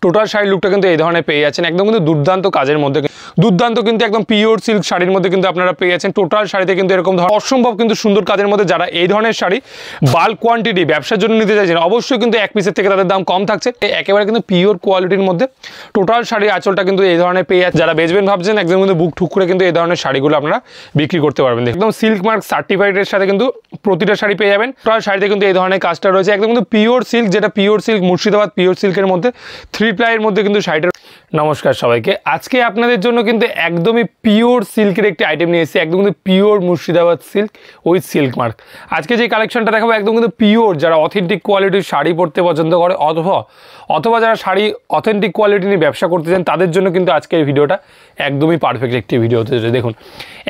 Total শাড়ির লুকটা কিন্তু এই ধরনের পেয়ে যাচ্ছেন একদম কিন্তু দুর্দান্ত কাজের মধ্যে, দুর্দান্ত কিন্তু একদম পিওর সিল্ক শাড়ির মধ্যে কিন্তু আপনারা পেয়ে যাচ্ছেন। টোটাল শাড়িতে কিন্তু এরকম অসম্ভব কিন্তু সুন্দর কাজের মধ্যে যারা এই ধরনের শাড়ি বাল্ক কোয়ান্টিটি ব্যবসার জন্য নিতে চাইছেন অবশ্যই কিন্তু এক পিসের থেকে তাদের দাম কম থাকছে। একেবারে কিন্তু পিওর কোয়ালিটির মধ্যে টোটাল শাড়ির আঁচলটা কিন্তু এই ধরনের পেয়ে যাচ্ছে। যারা বেচবেন ভাবছেন একদম কিন্তু বুক ঠুক করে কিন্তু এই ধরনের শাড়িগুলো আপনারা বিক্রি করতে পারবেন। একদম সিল্ক মার্ক সার্টিফাইডের সাথে কিন্তু প্রতিটা শাড়ি পেয়ে যাবেন। টোটাল শাড়িতে কিন্তু এই ধরনের কাজটা রয়েছে একদম কিন্তু পিওর সিল্ক, যেটা পিওর সিল্ক মুর্শিদাবাদ পিওর সিল্কের মধ্যে 3 প্লাইয়ের মধ্যে কিন্তু শাড়িটা। নমস্কার সবাইকে, আজকে আপনাদের জন্য কিন্তু একদমই পিওর সিল্কের একটি আইটেম নিয়ে এসেছি, একদম কিন্তু pure Murshidabad silk with silk mark. আজকে যে কালেকশনটা দেখাবো একদম কিন্তু পিওর, যারা অথেন্টিক কোয়ালিটির শাড়ি পরতে পছন্দ করে অথবা যারা শাড়ি অথেন্টিক কোয়ালিটি নিয়ে ব্যবসা করতে চান তাদের জন্য কিন্তু আজকের ভিডিওটা একদমই পারফেক্ট একটি ভিডিও হতে চলেছে। দেখুন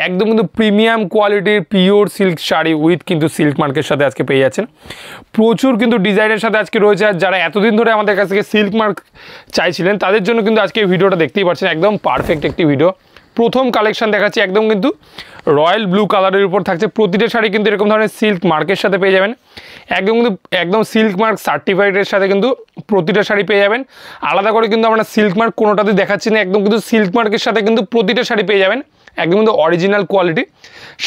একদম কিন্তু প্রিমিয়াম কোয়ালিটির পিওর সিল্ক শাড়ি উইথ কিন্তু সিল্ক মার্কের সাথে আজকে পেয়ে যাচ্ছেন। প্রচুর কিন্তু ডিজাইনের সাথে আজকে রয়েছে। আর যারা এতদিন ধরে আমাদের কাছ থেকে সিল্ক মার্ক চাইছিলেন তাদের জন্য কিন্তু আজকে ভিডিওটা দেখতেই পাচ্ছেন একদম পারফেক্ট একটি ভিডিও। প্রথম কালেকশন দেখাচ্ছি একদম কিন্তু রয়্যাল ব্লু কালারের উপর থাকছে। প্রতিটা শাড়ি কিন্তু এরকম ধরনের সিল্ক মার্কের সাথে পেয়ে যাবেন, একদম সিল্ক মার্ক সার্টিফাইডের সাথে কিন্তু প্রতিটা শাড়ি পেয়ে যাবেন। আলাদা করে কিন্তু আমরা সিল্ক মার্ক কোনোটাতে দেখাচ্ছি না, একদম কিন্তু সিল্ক মার্কের সাথে কিন্তু প্রতিটা শাড়ি পেয়ে যাবেন একদম কিন্তু অরিজিনাল কোয়ালিটি।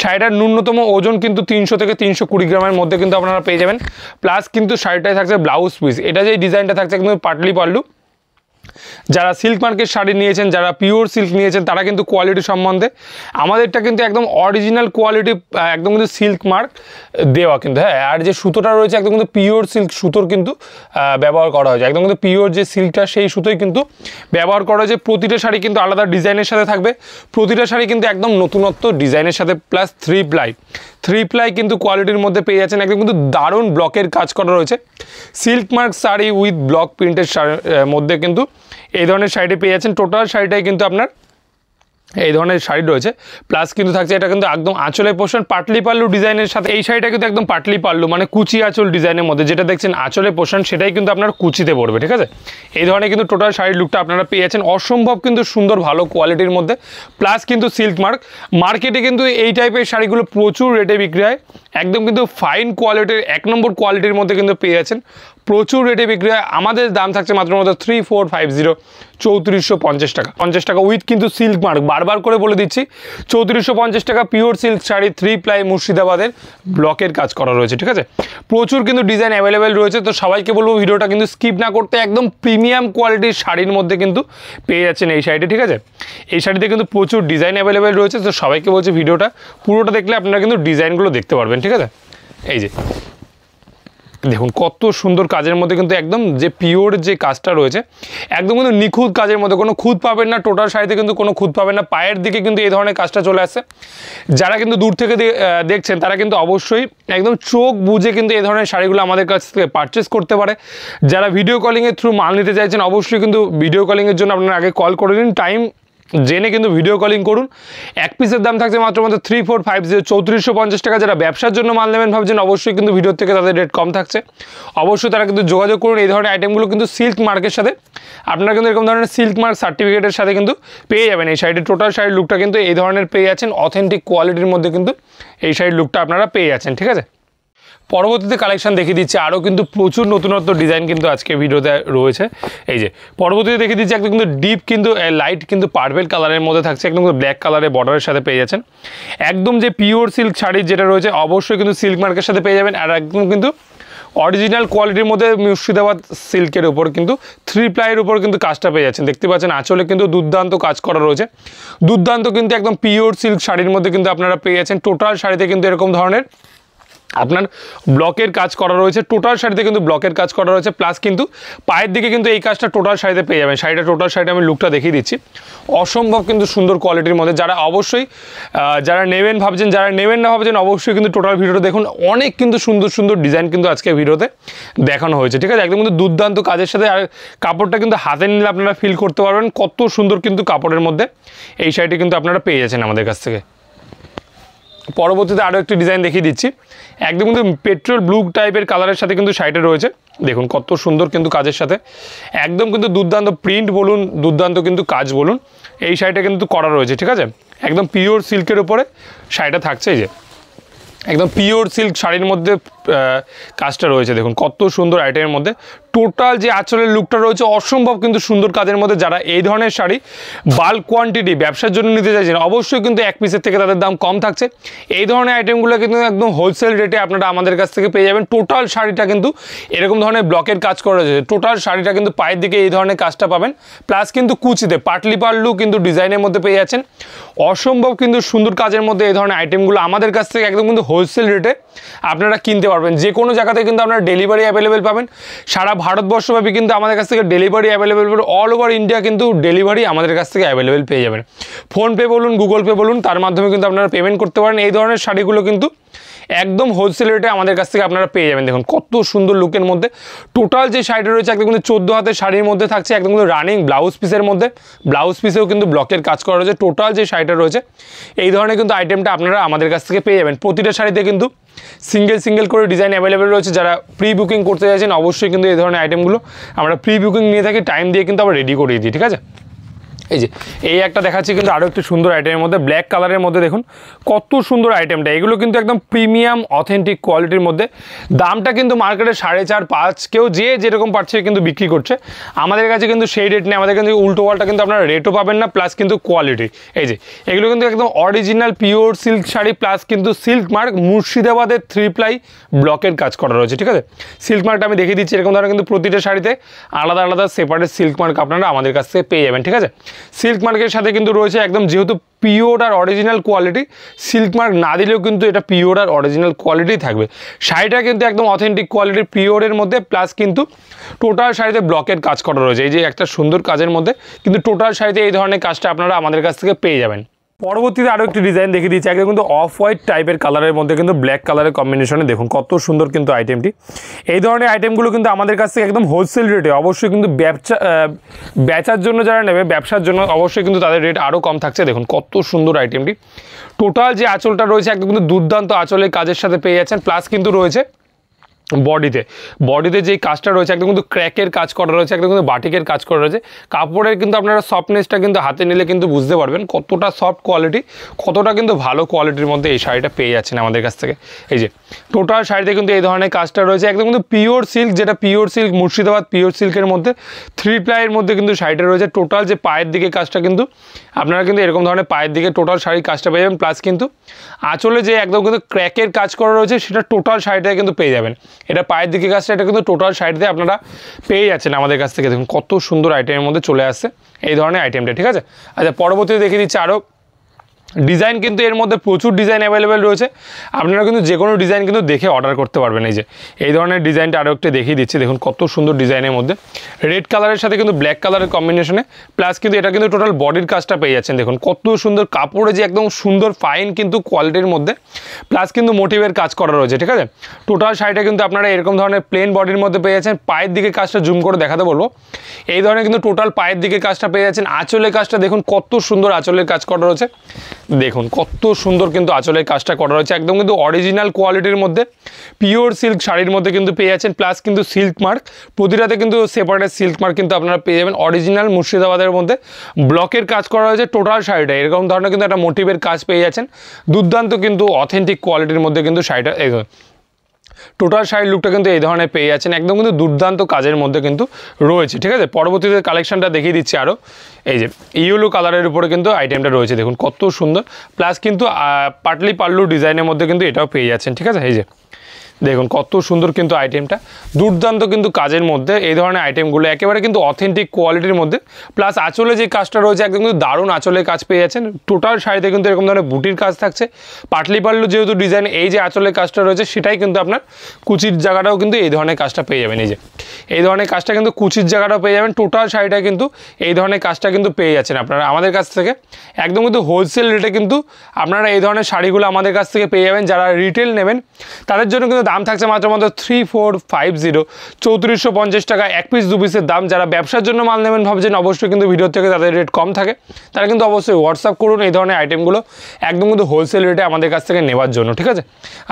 শাড়িটার ন্যূনতম ওজন কিন্তু 300 থেকে 320 গ্রামের মধ্যে কিন্তু আপনারা পেয়ে যাবেন। প্লাস কিন্তু শাড়িটায় থাকছে ব্লাউজ পিস, এটা যে ডিজাইনটা থাকছে একদম পাটলি পাল্লু। যারা সিল্ক মার্কের শাড়ি নিয়েছেন, যারা পিওর সিল্ক নিয়েছেন তারা কিন্তু কোয়ালিটি সম্বন্ধে আমাদেরটা কিন্তু একদম অরিজিনাল কোয়ালিটি, একদম কিন্তু সিল্ক মার্ক দেওয়া কিন্তু। হ্যাঁ, আর যে সুতোটা রয়েছে একদম কিন্তু পিওর সিল্ক সুতোর কিন্তু ব্যবহার করা হয়েছে, একদম কিন্তু পিওর যে সিল্কটা সেই সুতোই কিন্তু ব্যবহার করা হয়েছে। প্রতিটা শাড়ি কিন্তু আলাদা ডিজাইনের সাথে থাকবে, প্রতিটা শাড়ি কিন্তু একদম নতুনত্ব ডিজাইনের সাথে, প্লাস 3 প্লাই কিন্তু কোয়ালিটির মধ্যে পেয়ে যাচ্ছেন। একদম কিন্তু দারুণ ব্লকের কাজ করা রয়েছে। Silk mark sari with block প্রিন্টের মধ্যে কিন্তু এই ধরনের শাড়িটি পেয়ে যাচ্ছেন। টোটাল শাড়িটাই কিন্তু আপনার এই ধরনের শাড়ি রয়েছে, প্লাস কিন্তু থাকছে এটা কিন্তু একদম আঁচলের পোর্শন পাটলি পাল্লু ডিজাইনের সাথে। এই শাড়িটা কিন্তু একদম পাটলি পাল্লু মানে কুচি আঁচল ডিজাইনের মধ্যে, যেটা দেখছেন আঁচলের পোর্শন সেটাই কিন্তু আপনার কুচিতে পড়বে, ঠিক আছে। এই ধরনের কিন্তু টোটাল শাড়ির লুকটা আপনারা পেয়ে যাচ্ছেন অসম্ভব কিন্তু সুন্দর ভালো কোয়ালিটির মধ্যে, প্লাস কিন্তু সিল্ক মার্ক। মার্কেটে কিন্তু এই টাইপের শাড়িগুলো প্রচুর রেটে বিক্রি হয়, একদম কিন্তু ফাইন কোয়ালিটির 1 নম্বর কোয়ালিটির মধ্যে কিন্তু পেয়ে যাচ্ছেন, প্রচুর রেটে বিক্রি হয়। আমাদের দাম থাকছে মাত্র 3450 3450 টাকা, 50 টাকা উইথ কিন্তু সিল্ক মার্ক। বারবার করে বলে দিচ্ছি 3450 টাকা পিওর সিল্ক শাড়ি 3 প্লাই মুর্শিদাবাদের ব্লকের কাজ করা রয়েছে, ঠিক আছে। প্রচুর কিন্তু ডিজাইন অ্যাভেলেবেল রয়েছে, তো সবাইকে বলবো ভিডিওটা কিন্তু স্কিপ না করতে। একদম প্রিমিয়াম কোয়ালিটির শাড়ির মধ্যে কিন্তু পেয়ে যাচ্ছেন এই শাড়িটি, ঠিক আছে। এই শাড়িতে কিন্তু প্রচুর ডিজাইন অ্যাভেলেবেল রয়েছে, তো সবাইকে বলছি ভিডিওটা পুরোটা দেখলে আপনারা কিন্তু ডিজাইনগুলো দেখতে পারবেন, ঠিক আছে। এই যে দেখুন কত সুন্দর কাজের মধ্যে কিন্তু একদম যে পিওর যে কাজটা রয়েছে একদম কিন্তু নিখুঁত কাজের মধ্যে, কোনো খুঁত পাবেন না। টোটাল শাড়িতে কিন্তু কোনো খুঁত পাবেন না, পায়ের দিকে কিন্তু এই ধরনের কাজটা চলে আসছে। যারা কিন্তু দূর থেকে দেখছেন তারা কিন্তু অবশ্যই একদম চোখ বুঝে কিন্তু এই ধরনের শাড়িগুলো আমাদের কাছ থেকে পারচেস করতে পারে। যারা ভিডিও কলিংয়ের থ্রু মাল নিতে চাইছেন অবশ্যই কিন্তু ভিডিও কলিংয়ের জন্য আপনারা আগে কল করে নিন, টাইম জেনে কিন্তু ভিডিও কলিং করুন। এক পিসের দাম থাকছে মাত্র 3450 3450 টাকা। যারা ব্যবসার জন্য মাল নেবেন ভাবছেন অবশ্যই কিন্তু ভিডিওর থেকে তাদের রেট কম থাকছে, অবশ্যই তারা কিন্তু যোগাযোগ করুন। এই ধরনের আইটেমগুলো কিন্তু সিল্ক মার্কের সাথে আপনারা কিন্তু এরকম ধরনের সিল্ক মার্ক সার্টিফিকেটের সাথে কিন্তু পেয়ে যাবেন। এই শাড়িটির টোটাল শাড়ির লুকটা কিন্তু এই ধরনের পেয়ে যাচ্ছেন, অথেন্টিক কোয়ালিটির মধ্যে কিন্তু এই শাড়ির লুকটা আপনারা পেয়ে যাচ্ছেন, ঠিক আছে। পরবর্তীতে কালেকশন দেখিয়ে দিচ্ছি, আরও কিন্তু প্রচুর নতুনত্ব ডিজাইন কিন্তু আজকে ভিডিওতে রয়েছে। এই যে পরবর্তীতে দেখিয়ে দিচ্ছি একদম কিন্তু ডিপ কিন্তু লাইট কিন্তু পার্পেল কালারের মধ্যে থাকছে, একদম কিন্তু ব্ল্যাক কালারের বর্ডারের সাথে পেয়ে যাচ্ছেন। একদম যে পিওর সিল্ক শাড়ি যেটা রয়েছে অবশ্যই কিন্তু সিল্ক মার্কের সাথে পেয়ে যাবেন। আর একদম কিন্তু অরিজিনাল কোয়ালিটির মধ্যে মুর্শিদাবাদ সিল্কের উপর কিন্তু 3 প্লাইয়ের উপর কিন্তু কাজটা পেয়ে যাচ্ছেন। দেখতে পাচ্ছেন আঁচলে কিন্তু দুর্দান্ত কাজ করা রয়েছে, দুর্দান্ত কিন্তু একদম পিওর সিল্ক শাড়ির মধ্যে কিন্তু আপনারা পেয়ে যাচ্ছেন। টোটাল শাড়িতে কিন্তু এরকম ধরনের আপনার ব্লকের কাজ করা রয়েছে, টোটাল শাড়িতে কিন্তু ব্লকের কাজ করা রয়েছে, প্লাস কিন্তু পায়ের দিকে কিন্তু এই কাজটা টোটাল শাড়িতে পেয়ে যাবেন। শাড়িটা টোটাল শাড়িটা আমি লুকটা দেখিয়ে দিচ্ছি, অসম্ভব কিন্তু সুন্দর কোয়ালিটির মধ্যে। যারা অবশ্যই যারা নেবেন ভাবছেন, যারা নেবেন না ভাবছেন অবশ্যই কিন্তু টোটাল ভিডিওটা দেখুন। অনেক কিন্তু সুন্দর সুন্দর ডিজাইন কিন্তু আজকে ভিডিওতে দেখানো হয়েছে, ঠিক আছে। একদম কিন্তু দুর্দান্ত কাজের সাথে, আর কাপড়টা কিন্তু হাতে নিলে আপনারা ফিল করতে পারবেন কত সুন্দর কিন্তু কাপড়ের মধ্যে এই শাড়িটি কিন্তু আপনারা পেয়ে যাচ্ছেন আমাদের কাছ থেকে। পরবর্তীতে আরও একটি ডিজাইন দেখিয়ে দিচ্ছি, একদম কিন্তু পেট্রোল ব্লু টাইপের কালারের সাথে কিন্তু শাড়িটা রয়েছে। দেখুন কত সুন্দর কিন্তু কাজের সাথে, একদম কিন্তু দুর্দান্ত প্রিন্ট বলুন, দুর্দান্ত কিন্তু কাজ বলুন, এই শাড়িটা কিন্তু করা রয়েছে, ঠিক আছে। একদম পিওর সিল্কের উপরে শাড়িটা থাকছে। এই যে একদম পিওর সিল্ক শাড়ির মধ্যে কাজটা রয়েছে দেখুন কত সুন্দর আইটেমের মধ্যে টোটাল যে আঁচলের লুকটা রয়েছে অসম্ভব কিন্তু সুন্দর কাজের মধ্যে যারা এই ধরনের শাড়ি বাল্ক কোয়ান্টিটি ব্যবসার জন্য নিতে চাইছেন অবশ্যই কিন্তু এক পিসের থেকে তাদের দাম কম থাকছে এই ধরনের আইটেমগুলো কিন্তু একদম হোলসেল রেটে আপনারা আমাদের কাছ থেকে পেয়ে যাবেন টোটাল শাড়িটা কিন্তু এরকম ধরনের ব্লকের কাজ করা রয়েছে টোটাল শাড়িটা কিন্তু পায়ের দিকে এই ধরনের কাজটা পাবেন প্লাস কিন্তু কুচিতে পাটলি পাল্লু কিন্তু ডিজাইনের মধ্যে পেয়ে যাচ্ছেন অসম্ভব কিন্তু সুন্দর কাজের মধ্যে এই ধরনের আইটেমগুলো আমাদের কাছ থেকে একদম কিন্তু হোলসেল রেটে আপনারা কিনতে পারবেন যে কোনো জায়গাতে কিন্তু আপনারা ডেলিভারি অ্যাভেলেবেল পাবেন সারা ভারতবর্ষব্যাপী কিন্তু আমাদের কাছ থেকে ডেলিভারি অ্যাভেলেবেল পাবেন অল ওভার ইন্ডিয়া কিন্তু ডেলিভারি আমাদের কাছ থেকে অ্যাভেলেবেল পেয়ে যাবেন ফোনপে বলুন গুগল পে বলুন তার মাধ্যমে কিন্তু আপনারা পেমেন্ট করতে পারেন এই ধরনের শাড়িগুলো কিন্তু একদম হোলসেল রেটে আমাদের কাছ থেকে আপনারা পেয়ে যাবেন দেখুন কত সুন্দর লুকের মধ্যে টোটাল যে শাড়িটা রয়েছে একদম কিন্তু 14 হাতের শাড়ির মধ্যে থাকছে একদম কিন্তু রানিং ব্লাউজ পিসের মধ্যে ব্লাউজ পিসেও কিন্তু ব্লকের কাজ করা রয়েছে টোটাল যে শাড়িটা রয়েছে এই ধরনের কিন্তু আইটেমটা আপনারা আমাদের কাছ থেকে পেয়ে যাবেন প্রতিটা শাড়িতে কিন্তু সিঙ্গেল করে ডিজাইন অ্যাভেলেবেল রয়েছে যারা প্রি বুকিং করতে চাইছেন অবশ্যই কিন্তু এই ধরনের আইটেমগুলো আমরা প্রি বুকিং নিয়ে থাকি টাইম দিয়ে কিন্তু আমরা রেডি করিয়ে দিই ঠিক আছে এই যে এই একটা দেখাচ্ছি কিন্তু আরও একটু সুন্দর আইটেমের মধ্যে ব্ল্যাক কালারের মধ্যে দেখুন কত সুন্দর আইটেমটা এগুলো কিন্তু একদম প্রিমিয়াম অথেন্টিক কোয়ালিটির মধ্যে দামটা কিন্তু মার্কেটে 4.5-5 কেউ যে যেরকম পারছে কিন্তু বিক্রি করছে আমাদের কাছে কিন্তু সেই রেট নেই আমাদের কিন্তু উল্টো পাল্টা কিন্তু আপনারা রেটও পাবেন না প্লাস কিন্তু কোয়ালিটি এই যে এগুলো কিন্তু একদম original pure silk sari plus কিন্তু সিল্ক মার্ক মুর্শিদাবাদের 3 প্লাই ব্লকের কাজ করা রয়েছে ঠিক আছে সিল্ক মার্কটা আমি দেখিয়ে দিচ্ছি এরকম ধরনের কিন্তু প্রতিটা শাড়িতে আলাদা সেপারেট সিল্ক মার্ক আপনারা আমাদের কাছ থেকে পেয়ে যাবেন ঠিক আছে সিল্ক মার্কের সাথে কিন্তু রয়েছে একদম যেহেতু পিওর আর অরিজিনাল কোয়ালিটি সিল্ক মার্ক না দিলেও কিন্তু এটা পিওর আর অরিজিনাল কোয়ালিটি থাকবে শাড়িটা কিন্তু একদম অথেন্টিক কোয়ালিটির পিওরের মধ্যে প্লাস কিন্তু টোটাল শাড়িতে ব্লকের কাজ করা রয়েছে এই যে একটা সুন্দর কাজের মধ্যে কিন্তু টোটাল শাড়িতে এই ধরনের কাজটা আপনারা আমাদের কাছ থেকে পেয়ে যাবেন পরবর্তীতে আরও একটি ডিজাইন দেখিয়ে দিচ্ছি একদম কিন্তু অফ হোয়াইট টাইপের কালারের মধ্যে কিন্তু ব্ল্যাক কালারের কম্বিনেশনে দেখুন কত সুন্দর কিন্তু আইটেমটি এই ধরনের আইটেমগুলো কিন্তু আমাদের কাছ থেকে একদম হোলসেল রেটে অবশ্যই কিন্তু বেচার জন্য যারা নেবে ব্যবসার জন্য অবশ্যই কিন্তু তাদের রেট আরও কম থাকছে দেখুন কত সুন্দর আইটেমটি টোটাল যে আঁচলটা রয়েছে একদম কিন্তু দুর্দান্ত আঁচলের কাজের সাথে পেয়ে যাচ্ছেন প্লাস কিন্তু রয়েছে বডিতে যে কাজটা রয়েছে একদম কিন্তু ক্র্যাকের কাজ করা রয়েছে একদম কিন্তু বাটিকের কাজ করা রয়েছে কাপড়ের কিন্তু আপনারা সফটনেসটা কিন্তু হাতে নিলে কিন্তু বুঝতে পারবেন কতটা সফট কোয়ালিটি কতটা কিন্তু ভালো কোয়ালিটির মধ্যে এই শাড়িটা পেয়ে যাচ্ছেন আমাদের কাছ থেকে এই যে টোটাল শাড়িতে কিন্তু এই ধরনের কাজটা রয়েছে একদম কিন্তু পিওর সিল্ক যেটা পিওর সিল্ক মুর্শিদাবাদ পিওর সিল্কের মধ্যে 3 প্লাইয়ের মধ্যে কিন্তু শাড়িটা রয়েছে টোটাল যে পায়ের দিকে কাজটা কিন্তু আপনারা কিন্তু এরকম ধরনের পায়ের দিকে টোটাল শাড়ির কাজটা পেয়ে যাবেন প্লাস কিন্তু আঁচলে যে একদম কিন্তু ক্র্যাকের কাজ করা রয়েছে সেটা টোটাল শাড়িটা কিন্তু পেয়ে যাবেন এটা পায়ের দিকে কাজটা এটা কিন্তু টোটাল শাড়িতে আপনারা পেয়ে যাচ্ছেন আমাদের কাছ থেকে দেখুন কত সুন্দর আইটেমের মধ্যে চলে আসছে এই ধরনের আইটেমটা ঠিক আছে আচ্ছা পরবর্তীতে দেখিয়ে দিচ্ছি আরও ডিজাইন কিন্তু এর মধ্যে প্রচুর ডিজাইন অ্যাভেলেবেল রয়েছে আপনারা কিন্তু যে কোনো ডিজাইন কিন্তু দেখে অর্ডার করতে পারবেন এই যে এই ধরনের ডিজাইনটা আরও একটু দেখিয়ে দিচ্ছি দেখুন কত সুন্দর ডিজাইনের মধ্যে রেড কালারের সাথে কিন্তু ব্ল্যাক কালারের কম্বিনেশনে প্লাস কিন্তু এটা কিন্তু টোটাল বডির কাজটা পেয়ে যাচ্ছেন দেখুন কত সুন্দর কাপড়ে যে একদম সুন্দর ফাইন কিন্তু কোয়ালিটির মধ্যে প্লাস কিন্তু মোটিভের কাজ করা রয়েছে ঠিক আছে টোটাল শাড়িটা কিন্তু আপনারা এরকম ধরনের প্লেন বডির মধ্যে পেয়ে যাচ্ছেন পায়ের দিকে কাজটা জুম করে দেখাতে বলবো এই ধরনের কিন্তু টোটাল পায়ের দিকে কাজটা পেয়ে যাচ্ছেন আঁচলের কাজটা দেখুন কত সুন্দর আঁচলের কাজ করা রয়েছে দেখুন কত সুন্দর কিন্তু আঁচলের কাজটা করা রয়েছে একদম কিন্তু অরিজিনাল কোয়ালিটির মধ্যে পিওর সিল্ক শাড়ির মধ্যে কিন্তু পেয়ে যাচ্ছেন প্লাস কিন্তু সিল্ক মার্ক প্রতিটাতে কিন্তু সেপারেট সিল্ক মার্ক কিন্তু আপনারা পেয়ে যাবেন অরিজিনাল মুর্শিদাবাদের মধ্যে ব্লকের কাজ করা রয়েছে টোটাল শাড়িটা এরকম ধরনের কিন্তু একটা মোটিভের কাজ পেয়ে যাচ্ছেন দুর্দান্ত কিন্তু অথেন্টিক কোয়ালিটির মধ্যে কিন্তু শাড়িটা টোটাল শাড়ির লুকটা কিন্তু এই ধরনের পেয়ে যাচ্ছেন একদম কিন্তু দুর্দান্ত কাজের মধ্যে কিন্তু রয়েছে ঠিক আছে পরবর্তীতে কালেকশনটা দেখিয়ে দিচ্ছি আরও এই যে ইয়েলো কালারের উপরে কিন্তু আইটেমটা রয়েছে দেখুন কত সুন্দর প্লাস কিন্তু পাটলি পাল্লু ডিজাইনের মধ্যে কিন্তু এটাও পেয়ে যাচ্ছেন ঠিক আছে এই যে দেখুন কত সুন্দর কিন্তু আইটেমটা দুর্দান্ত কিন্তু কাজের মধ্যে এই ধরনের আইটেমগুলো একেবারে কিন্তু অথেন্টিক কোয়ালিটির মধ্যে প্লাস আঁচলে যে কাজটা রয়েছে একদম কিন্তু দারুণ আঁচলের কাজ পেয়ে যাচ্ছেন টোটাল শাড়িতে কিন্তু এরকম ধরনের বুটির কাজ থাকছে পাটলি পাল্লু যেহেতু ডিজাইন এই যে আঁচলের কাজটা রয়েছে সেটাই কিন্তু আপনার কুচির জায়গাটাও কিন্তু এই ধরনের কাজটা পেয়ে যাবেন এই যে এই ধরনের কাজটা কিন্তু কুচির জায়গাটাও পেয়ে যাবেন টোটাল শাড়িটা কিন্তু এই ধরনের কাজটা কিন্তু পেয়ে যাচ্ছেন আপনারা আমাদের কাছ থেকে একদম কিন্তু হোলসেল রেটে কিন্তু আপনারা এই ধরনের শাড়িগুলো আমাদের কাছ থেকে পেয়ে যাবেন যারা রিটেল নেবেন তাদের জন্য কিন্তু দাম থাকছে মাত্র 3450 3450 টাকা এক পিস দু পিসের দাম যারা ব্যবসার জন্য মাল নেবেন ভাবছেন অবশ্যই কিন্তু ভিডিও থেকে তাদের রেট কম থাকে তারা কিন্তু অবশ্যই হোয়াটসঅ্যাপ করুন এই ধরনের আইটেমগুলো একদম কিন্তু হোলসেল রেটে আমাদের কাছ থেকে নেওয়ার জন্য ঠিক আছে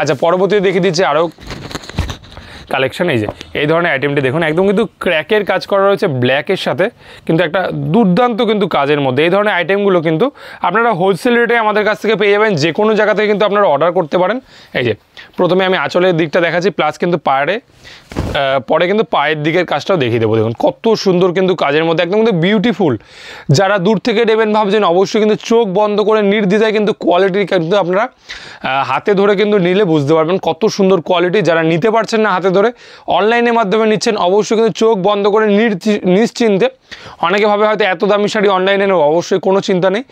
আচ্ছা পরবর্তীতে দেখিয়ে দিচ্ছি আরও কালেকশন। এই ধরনের আইটেমটি দেখুন একদম কিন্তু ক্র্যাকের কাজ করা রয়েছে ব্ল্যাকের সাথে, কিন্তু একটা দুর্দান্ত কিন্তু কাজের মধ্যে। এই ধরনের আইটেমগুলো কিন্তু আপনারা হোলসেল রেটে আমাদের কাছ থেকে পেয়ে যাবেন, যে কোনো জায়গা থেকে কিন্তু আপনারা অর্ডার করতে পারেন। প্রথমে আমি আঁচলের দিকটা দেখাচ্ছি, প্লাস কিন্তু পরে কিন্তু পায়ের দিকের কাজটাও দেখিয়ে দেবো। দেখুন কত সুন্দর কিন্তু কাজের মধ্যে, একদম কিন্তু বিউটিফুল। যারা দূর থেকে নেবেন ভাবছেন, অবশ্যই কিন্তু চোখ বন্ধ করে নির্দ্বিধায় কিন্তু কোয়ালিটি কিন্তু আপনারা হাতে ধরে কিন্তু নিলে বুঝতে পারবেন কত সুন্দর কোয়ালিটি। যারা নিতে পারছেন না হাতে ধরে, অনলাইনের মাধ্যমে নিচ্ছেন, অবশ্যই কিন্তু চোখ বন্ধ করে নিশ্চিন্তে, অনেকে ভাবে হয়তো এত দামি শাড়ি অনলাইনে নেব, অবশ্যই কোনো চিন্তা নেই।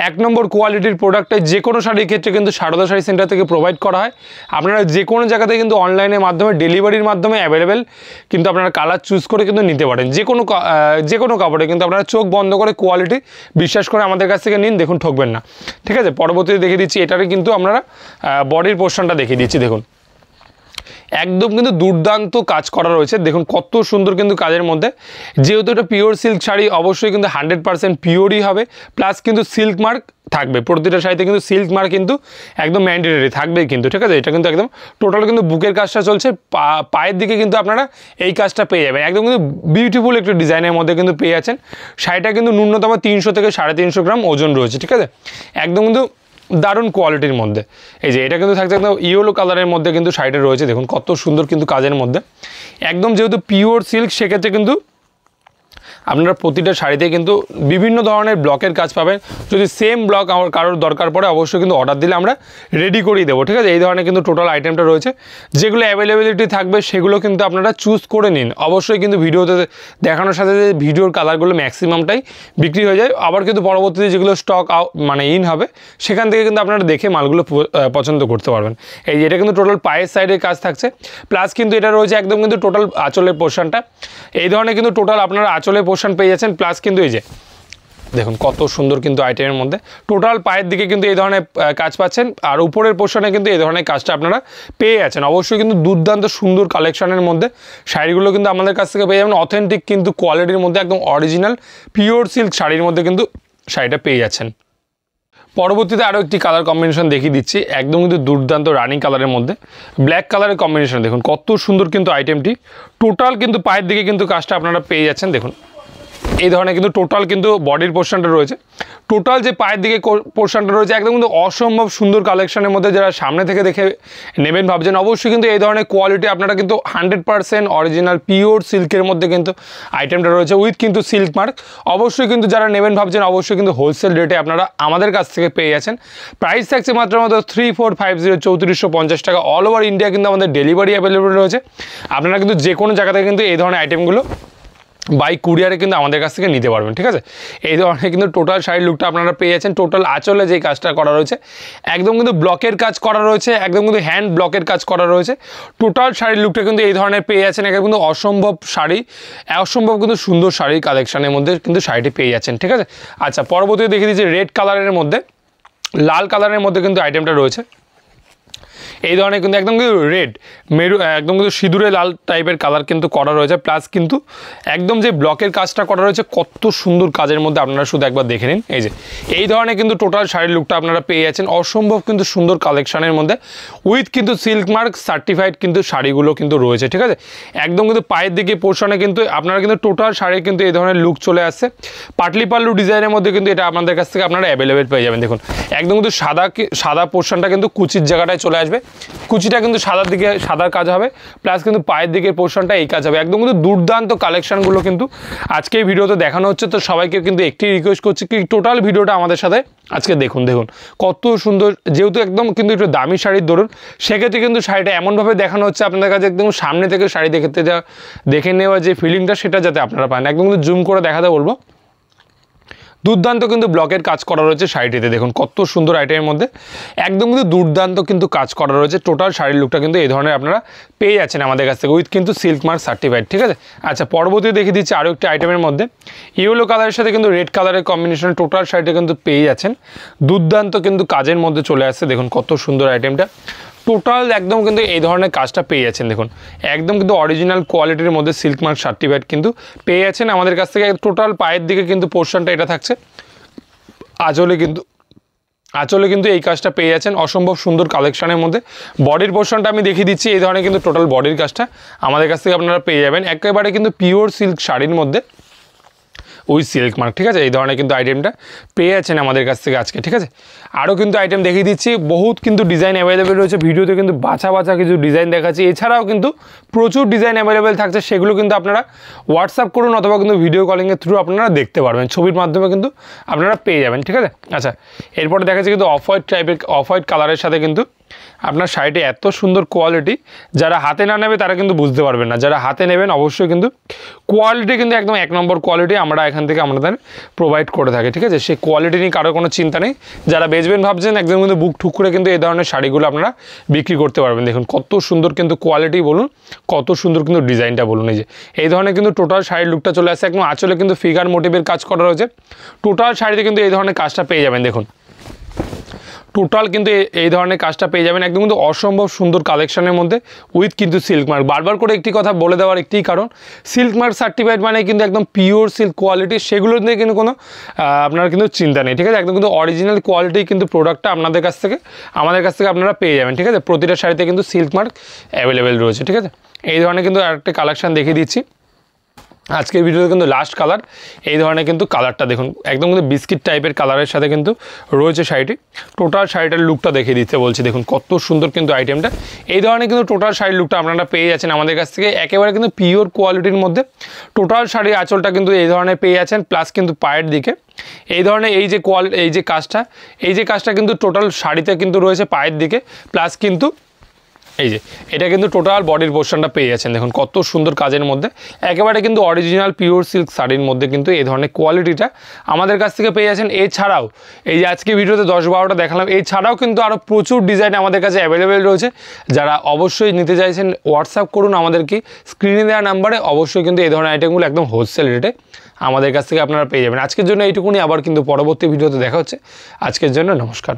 1 নম্বর কোয়ালিটির প্রোডাক্টে যে কোনো শাড়ির ক্ষেত্রে কিন্তু সারদা শাড়ি সেন্টার থেকে প্রোভাইড করা হয়। আপনারা যে কোনো জায়গাতে কিন্তু অনলাইনের মাধ্যমে ডেলিভারির মাধ্যমে অ্যাভেলেবেল কিন্তু আপনারা কালার চুজ করে কিন্তু নিতে পারেন। যে কোনো কাপড়ে কিন্তু আপনারা চোখ বন্ধ করে কোয়ালিটি বিশ্বাস করে আমাদের কাছ থেকে নিন, দেখুন ঠকবেন না। ঠিক আছে, পরবর্তীতে দেখিয়ে দিচ্ছি, এটারে কিন্তু আপনারা বডির পোর্শনটা দেখিয়ে দিচ্ছি। দেখুন একদম কিন্তু দুর্দান্ত কাজ করা রয়েছে, দেখুন কত সুন্দর কিন্তু কাজের মধ্যে। যেহেতু এটা পিওর সিল্ক শাড়ি, অবশ্যই কিন্তু 100% পিওরই হবে, প্লাস কিন্তু সিল্ক মার্ক থাকবে। প্রতিটা শাড়িতে কিন্তু সিল্ক মার্ক কিন্তু একদম ম্যান্ডেটরি থাকবেই কিন্তু। ঠিক আছে, এটা কিন্তু একদম টোটাল কিন্তু বুকের কাজটা চলছে, পায়ের দিকে কিন্তু আপনারা এই কাজটা পেয়ে যাবেন। একদম কিন্তু বিউটিফুল একটু ডিজাইনের মধ্যে কিন্তু পেয়ে যাচ্ছেন। শাড়িটা কিন্তু ন্যূনতম 300 থেকে 350 গ্রাম ওজন রয়েছে। ঠিক আছে, একদম কিন্তু দারুণ কোয়ালিটির মধ্যে। এটা কিন্তু থাকছে একদম ইয়েলো কালারের মধ্যে কিন্তু শাড়িটা রয়েছে, দেখুন কত সুন্দর কিন্তু কাজের মধ্যে। একদম যেহেতু পিওর সিল্ক, সেক্ষেত্রে কিন্তু আপনারা প্রতিটা শাড়িতে কিন্তু বিভিন্ন ধরনের ব্লকের কাজ পাবেন। যদি সেম ব্লক আমার কারোর দরকার পড়ে, অবশ্যই কিন্তু অর্ডার দিলে আমরা রেডি করিয়ে দেবো। ঠিক আছে, এই ধরনের কিন্তু টোটাল আইটেমটা রয়েছে। যেগুলো অ্যাভেলেবিলিটি থাকবে সেগুলো কিন্তু আপনারা চুজ করে নিন। অবশ্যই কিন্তু ভিডিওতে দেখানোর সাথে সাথে ভিডিওর কালারগুলো ম্যাক্সিমামটাই বিক্রি হয়ে যায়। আবার কিন্তু পরবর্তীতে যেগুলো স্টক ইন হবে, সেখান থেকে কিন্তু আপনারা দেখে মালগুলো পছন্দ করতে পারবেন। এটা কিন্তু টোটাল পায়ের সাইডের কাজ থাকছে, প্লাস কিন্তু এটা রয়েছে একদম কিন্তু টোটাল আঁচলের পোর্শনটা। এই ধরনের কিন্তু টোটাল আপনারা আঁচলের পোর্শন পেয়ে যাচ্ছেন, প্লাস কিন্তু দেখুন কত সুন্দর কিন্তু আইটেমের মধ্যে টোটাল পায়ের দিকে কিন্তু এই ধরনের কাজ পাচ্ছেন, আর উপরের পোর্শনে কিন্তু এই ধরনের কাজটা আপনারা পেয়ে যাচ্ছেন। অবশ্যই কিন্তু দুর্দান্ত সুন্দর কালেকশনের মধ্যে শাড়িগুলো কিন্তু আমাদের কাছ থেকে পেয়ে যাবেন অথেন্টিক কিন্তু কোয়ালিটির মধ্যে, একদম অরিজিনাল পিওর সিল্ক শাড়ির মধ্যে কিন্তু শাড়িটা পেয়ে যাচ্ছেন। পরবর্তীতে আরও একটি কালার কম্বিনেশন দেখিয়ে দিচ্ছি, একদম কিন্তু দুর্দান্ত রানিং কালারের মধ্যে ব্ল্যাক কালারের কম্বিনেশন। দেখুন কত সুন্দর কিন্তু আইটেমটি, টোটাল কিন্তু পায়ের দিকে কিন্তু কাজটা আপনারা পেয়ে যাচ্ছেন। দেখুন এই ধরনের কিন্তু টোটাল কিন্তু বডির পোর্শনটা রয়েছে, টোটাল যে পায়ের দিকে পোর্শনটা রয়েছে একদম কিন্তু অসম্ভব সুন্দর কালেকশনের মধ্যে। যারা সামনে থেকে দেখে নেবেন ভাবছেন, অবশ্যই কিন্তু এই ধরনের কোয়ালিটি আপনারা কিন্তু 100% অরিজিনাল পিওর সিল্কের মধ্যে কিন্তু আইটেমটা রয়েছে, উইথ কিন্তু সিল্ক মার্ক। অবশ্যই কিন্তু যারা নেবেন ভাবছেন, অবশ্যই কিন্তু হোলসেল রেটে আপনারা আমাদের কাছ থেকে পেয়ে যাচ্ছেন। প্রাইস থাকছে মাত্র 3450 3450 টাকা। অল ওভার ইন্ডিয়া কিন্তু আমাদের ডেলিভারি অ্যাভেলেবল রয়েছে। আপনারা কিন্তু যে কোনো জায়গা থেকে কিন্তু এই ধরনের আইটেমগুলো বাই কুরিয়ারে কিন্তু আমাদের কাছ থেকে নিতে পারবেন। ঠিক আছে, এই ধরনের কিন্তু টোটাল শাড়ির লুকটা আপনারা পেয়ে যাচ্ছেন। টোটাল আঁচলে যে কাজটা করা রয়েছে একদম কিন্তু ব্লকের কাজ করা রয়েছে, একদম কিন্তু হ্যান্ড ব্লকের কাজ করা রয়েছে। টোটাল শাড়ির লুকটা কিন্তু এই ধরনের পেয়ে যাচ্ছেন, একদম কিন্তু অসম্ভব কিন্তু সুন্দর শাড়ির কালেকশনের মধ্যে কিন্তু শাড়িটি পেয়ে যাচ্ছেন। ঠিক আছে, আচ্ছা পরবর্তীতে দেখে দিচ্ছি রেড কালারের মধ্যে লাল কালারের মধ্যে কিন্তু আইটেমটা রয়েছে। এই ধরনের কিন্তু একদম কিন্তু রেড একদম কিন্তু সিঁদুরে লাল টাইপের কালার কিন্তু করা রয়েছে, প্লাস কিন্তু একদম যে ব্লকের কাজটা করা রয়েছে কত সুন্দর কাজের মধ্যে, আপনারা শুধু একবার দেখে নিন। এই ধরনের কিন্তু টোটাল শাড়ির লুকটা আপনারা পেয়ে যাচ্ছেন অসম্ভব কিন্তু সুন্দর কালেকশনের মধ্যে, উইথ কিন্তু সিল্ক মার্ক সার্টিফাইড কিন্তু শাড়িগুলো কিন্তু রয়েছে। ঠিক আছে, একদম কিন্তু পায়ের দিকে পোর্শনে কিন্তু আপনারা কিন্তু টোটাল শাড়ির কিন্তু এই ধরনের লুক চলে আসছে। পাটলি পাল্লু ডিজাইনের মধ্যে কিন্তু এটা আপনাদের কাছ থেকে আপনারা অ্যাভেলেবেল পেয়ে যাবেন। দেখুন একদম কিন্তু সাদা পোর্শনটা কিন্তু কুচির জায়গাটায় চলে আসবে, কুচিটা কিন্তু সাদার কাজ হবে, প্লাস কিন্তু পায়ের দিকের পোর্শনটা এই কাজ হবে। একদম কিন্তু দুর্দান্ত কালেকশনগুলো কিন্তু আজকে এই ভিডিওতে দেখানো হচ্ছে। তো সবাইকে কিন্তু একটি রিকোয়েস্ট করছি কি টোটাল ভিডিওটা আমাদের সাথে আজকে দেখুন কত সুন্দর। যেহেতু একদম কিন্তু একটু দামি শাড়ির ধরুন, সেক্ষেত্রে কিন্তু শাড়িটা এমনভাবে দেখানো হচ্ছে আপনাদের কাছে একদম সামনে থেকে শাড়ি দেখে নেওয়া যে ফিলিংটা, সেটা যাতে আপনারা পান। একদম কিন্তু জুম করে দেখাতে বলবো। দুর্দান্ত কিন্তু ব্লকের কাজ করা রয়েছে শাড়িটিতে, দেখুন কত সুন্দর আইটেমের মধ্যে একদম কিন্তু দুর্দান্ত কিন্তু কাজ করা রয়েছে। টোটাল শাড়ির লুকটা কিন্তু এই ধরনের আপনারা পেয়ে যাচ্ছেন আমাদের কাছ থেকে, উইথ কিন্তু সিল্ক মার্ক সার্টিফাইড। ঠিক আছে, আচ্ছা পরবর্তীতে দেখিয়ে দিচ্ছি আরও একটি আইটেমের মধ্যে ইয়েলো কালারের সাথে কিন্তু রেড কালারের কম্বিনেশন টোটাল শাড়িটা কিন্তু পেয়ে যাচ্ছেন। দুর্দান্ত কিন্তু কাজের মধ্যে চলে আসছে, দেখুন কত সুন্দর আইটেমটা। টোটাল একদম কিন্তু এই ধরনের কাজটা পেয়ে যাচ্ছেন। দেখুন একদম কিন্তু অরিজিনাল কোয়ালিটির মধ্যে সিল্ক মার্ক সার্টিফাইড কিন্তু পেয়ে যাচ্ছেন আমাদের কাছ থেকে। টোটাল পায়ের দিকে কিন্তু পোর্শনটা এটা থাকছে, আঁচলে কিন্তু আঁচলে কিন্তু এই কাজটা পেয়ে যাচ্ছেন অসম্ভব সুন্দর কালেকশনের মধ্যে। বডির পোর্শনটা আমি দেখিয়ে দিচ্ছি, এই ধরনের কিন্তু টোটাল বডির কাজটা আমাদের কাছ থেকে আপনারা পেয়ে যাবেন একেবারে কিন্তু পিওর সিল্ক শাড়ির মধ্যে উইথ সিল্ক মার্ক, ঠিক আছে। এই ধরনের কিন্তু আইটেমটা পেয়ে যাচ্ছেন আমাদের কাছ থেকে আজকে, ঠিক আছে। আরও কিন্তু আইটেম দেখিয়ে দিচ্ছি, বহুত কিন্তু ডিজাইন অ্যাভেলেবেল রয়েছে, ভিডিওতে কিন্তু বাছা কিছু ডিজাইন দেখাচ্ছি। এছাড়াও কিন্তু প্রচুর ডিজাইন অ্যাভেলেবেল থাকছে, সেগুলো কিন্তু আপনারা হোয়াটসঅ্যাপ করুন অথবা কিন্তু ভিডিও কলিংয়ের থ্রু আপনারা দেখতে পারবেন, ছবির মাধ্যমে কিন্তু আপনারা পেয়ে যাবেন, ঠিক আছে। আচ্ছা, এরপরে দেখাচ্ছি কিন্তু অফ হোয়াইট টাইপের, অফ হোয়াইট কালারের সাথে কিন্তু আপনার শাড়িটি এত সুন্দর কোয়ালিটি, যারা হাতে না নেবে তারা কিন্তু বুঝতে পারবেন না, যারা হাতে নেবেন অবশ্যই কিন্তু কোয়ালিটি কিন্তু একদম 1 নম্বর কোয়ালিটি আমরা এখান থেকে আমাদের প্রোভাইড করে থাকি, ঠিক আছে। সেই কোয়ালিটি নিয়ে কারো কোনো চিন্তা নেই। যারা বেচবেন ভাবছেন একদম কিন্তু বুক ঠুক করে কিন্তু এই ধরনের শাড়িগুলো আপনারা বিক্রি করতে পারবেন। দেখুন কত সুন্দর কিন্তু কোয়ালিটি বলুন, কত সুন্দর কিন্তু ডিজাইনটা বলুন। এই ধরনের কিন্তু টোটাল শাড়ির লুকটা চলে আসছে একদম। আঁচলে কিন্তু ফিগার মোটিভের কাজ করা রয়েছে, টোটাল শাড়িতে কিন্তু এই ধরনের কাজটা পেয়ে যাবেন। দেখুন টোটাল কিন্তু এই ধরনের কাজটা পেয়ে যাবেন একদম কিন্তু অসম্ভব সুন্দর কালেকশনের মধ্যে উইথ কিন্তু সিল্ক মার্ক। বারবার করে একটি কথা বলে দেওয়ার একটি কারণ, সিল্ক মার্ক সার্টিফাইড মানে কিন্তু একদম পিওর সিল্ক কোয়ালিটি, সেগুলো নিয়ে কিন্তু কোনো আপনার কিন্তু চিন্তা নেই, ঠিক আছে। একদম কিন্তু অরিজিনাল কোয়ালিটি কিন্তু প্রোডাক্টটা আপনাদের কাছ থেকে আমাদের কাছ থেকে আপনারা পেয়ে যাবেন, ঠিক আছে। প্রতিটা শাড়িতে কিন্তু সিল্ক মার্ক অ্যাভেলেবেল রয়েছে, ঠিক আছে। এই ধরনের কিন্তু আরেকটা কালেকশন দেখিয়ে দিচ্ছি আজকের ভিডিওতে কিন্তু লাস্ট কালার। এই ধরনের কিন্তু কালারটা দেখুন একদম কিন্তু বিস্কিট টাইপের কালারের সাথে কিন্তু রয়েছে শাড়িটি। টোটাল শাড়িটার লুকটা দেখিয়ে দিতে বলছি, দেখুন কত সুন্দর কিন্তু আইটেমটা। এই ধরনের কিন্তু টোটাল শাড়ির লুকটা আপনারা পেয়ে যাচ্ছেন আমাদের কাছ থেকে একেবারে কিন্তু পিওর কোয়ালিটির মধ্যে। টোটাল শাড়ির আঁচলটা কিন্তু এই ধরনের পেয়ে যাচ্ছেন, প্লাস কিন্তু পায়ের দিকে এই ধরনের এই যে কাজটা কিন্তু টোটাল শাড়িতে কিন্তু রয়েছে পায়ের দিকে, প্লাস কিন্তু এই যে এটা কিন্তু টোটাল বডির পোর্শনটা পেয়ে যাচ্ছেন। দেখুন কত সুন্দর কাজের মধ্যে, একেবারে কিন্তু অরিজিনাল পিওর সিল্ক শাড়ির মধ্যে কিন্তু এই ধরনের কোয়ালিটিটা আমাদের কাছ থেকে পেয়ে যাচ্ছেন। এছাড়াও এই যে আজকে ভিডিওতে 10-12টা দেখালাম, এছাড়াও কিন্তু আরও প্রচুর ডিজাইন আমাদের কাছে অ্যাভেলেবেল রয়েছে। যারা অবশ্যই নিতে চাইছেন হোয়াটসঅ্যাপ করুন আমাদেরকে, স্ক্রিনে দেওয়া নাম্বারে অবশ্যই কিন্তু এই ধরনের আইটেমগুলো একদম হোলসেল রেটে আমাদের কাছ থেকে আপনারা পেয়ে যাবেন। আজকের জন্য এইটুকুনি, আবার কিন্তু পরবর্তী ভিডিওতে দেখা হচ্ছে। আজকের জন্য নমস্কার।